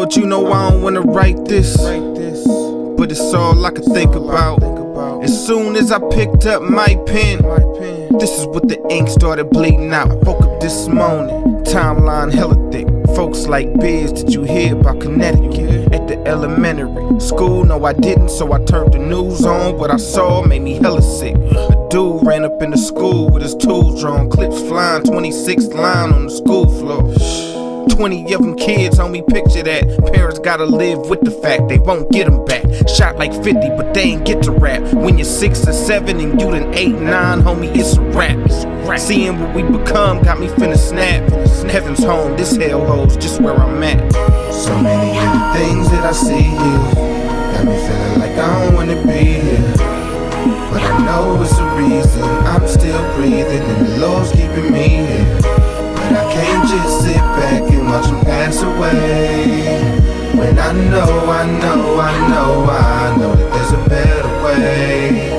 Lord, you know I don't wanna write this, but it's all I can think about. As soon as I picked up my pen, this is what the ink started bleeding out. I woke up this morning, timeline hella thick. Folks like Biz, did you hear about Connecticut? At the elementary school, no I didn't, so I turned the news on. What I saw made me hella sick. A dude ran up in the school with his tools drawn, clips flying, 26th line on the school floor. 20 of them kids, homie, picture that. Parents gotta live with the fact they won't get them back. Shot like 50, but they ain't get to rap. When you're 6 or 7 and you done 8, 9, homie, it's a rap. Seeing what we become got me finna snap. Heaven's home, this hellhole's just where I'm at. So many of the things that I see here got me feeling like I don't wanna be here. But I know it's a reason I'm still breathing and the Lord's keeping me here. But I can't just sit back and watch them pass away, when I know that there's a better way.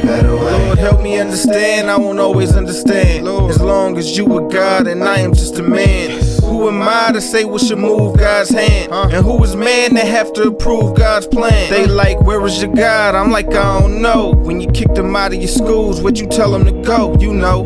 Lord, help me understand, I won't always understand. As long as you are God and I am just a man. Who am I to say what should move God's hand? And who is man to have to approve God's plan? They like, where is your God? I'm like, I don't know. When you kicked them out of your schools, where'd you tell them to go? You know,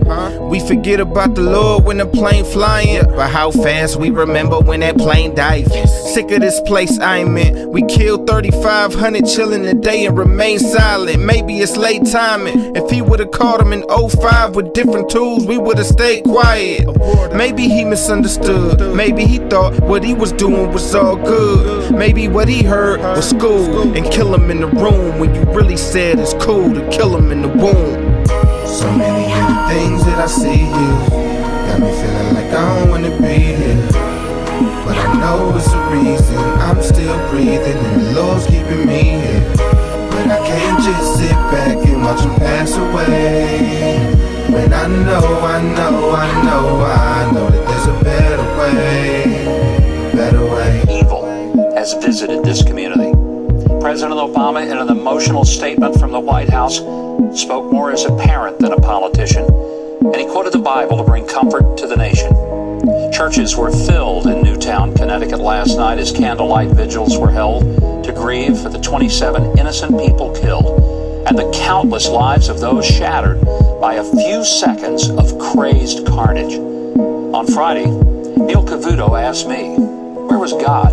we forget about the Lord when the plane flying, but how fast we remember when that plane diving. Sick of this place I'm in. We killed 3,500 chilling today and remain silent. Maybe it's late timing. If he would've caught him in 05 with different tools, we would've stayed quiet. Maybe he misunderstood. Maybe he thought what he was doing was all good. Maybe what he heard was school and kill him in the room, when you really said it's cool to kill him in the womb. So many of the things that I see here got me feeling like I don't wanna be here. But I know it's a reason I'm still breathing and the Lord's keeping me here. But I can't just sit back and watch them pass away, when I know that there's a better way. Evil has visited this community. President Obama, in an emotional statement from the White House, spoke more as a parent than a politician, and he quoted the Bible to bring comfort to the nation. Churches were filled in Newtown, Connecticut last night as candlelight vigils were held to grieve for the 27 innocent people killed and the countless lives of those shattered by a few seconds of crazed carnage. On Friday, Neil Cavuto asked me, where was God?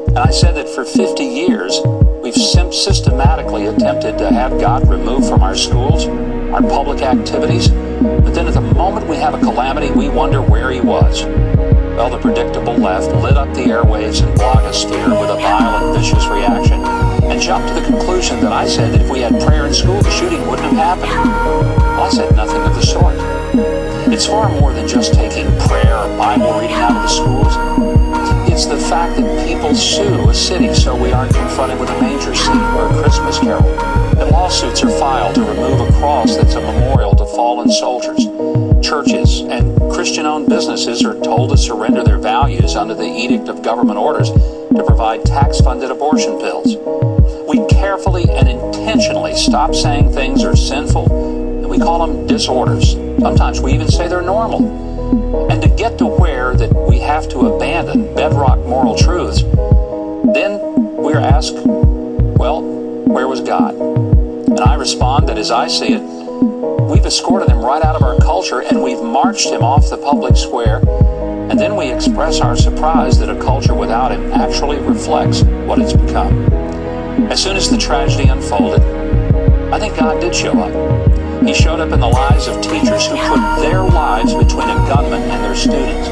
And I said that for 50 years, we've systematically attempted to have God removed from our schools, our public activities, but then at the moment we have a calamity, we wonder where he was. Well, the predictable left lit up the airwaves and blogosphere with a violent, vicious reaction and jumped to the conclusion that I said that if we had prayer in school, the shooting wouldn't have happened. Well, I said nothing of the sort. It's far more than just taking prayer or Bible reading out of the schools. It's the fact that people sue a city so we aren't confronted with a manger scene or a Christmas carol. That lawsuits are filed to remove a cross that's a memorial to fallen soldiers. Churches and Christian-owned businesses are told to surrender their values under the edict of government orders to provide tax-funded abortion pills. We carefully and intentionally stop saying things are sinful, and we call them disorders. Sometimes we even say they're normal. And to get to where that we have to abandon bedrock moral truths, then we're asked, well, where was God? And I respond that as I see it, we've escorted him right out of our culture and we've marched him off the public square, and then we express our surprise that a culture without him actually reflects what it's become. As soon as the tragedy unfolded, I think God did show up. He showed up in the lives of teachers who put their lives between a gunman and their students.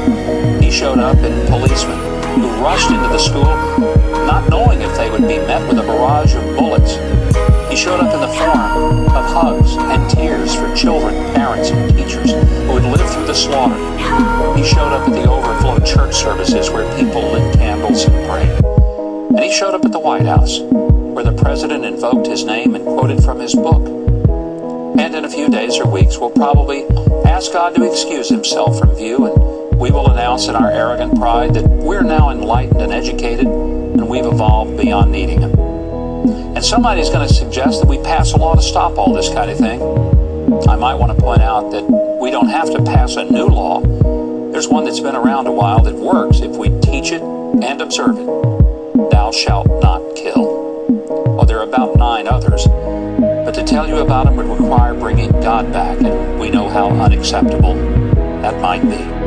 He showed up in policemen who rushed into the school not knowing if they would be met with a barrage of bullets. He showed up in the form of hugs and tears for children, parents, and teachers who had lived through the slaughter. He showed up at the overflow church services where people lit candles and prayed. And he showed up at the White House, where the president invoked his name and quoted from his book. And in a few days or weeks, we'll probably ask God to excuse himself from view, and we will announce in our arrogant pride that we're now enlightened and educated, and we've evolved beyond needing him. And somebody's going to suggest that we pass a law to stop all this kind of thing. I might want to point out that we don't have to pass a new law. There's one that's been around a while that works if we teach it and observe it. thou shalt not kill. Oh, there are about 9 others, but to tell you about them would require bringing God back, and we know how unacceptable that might be.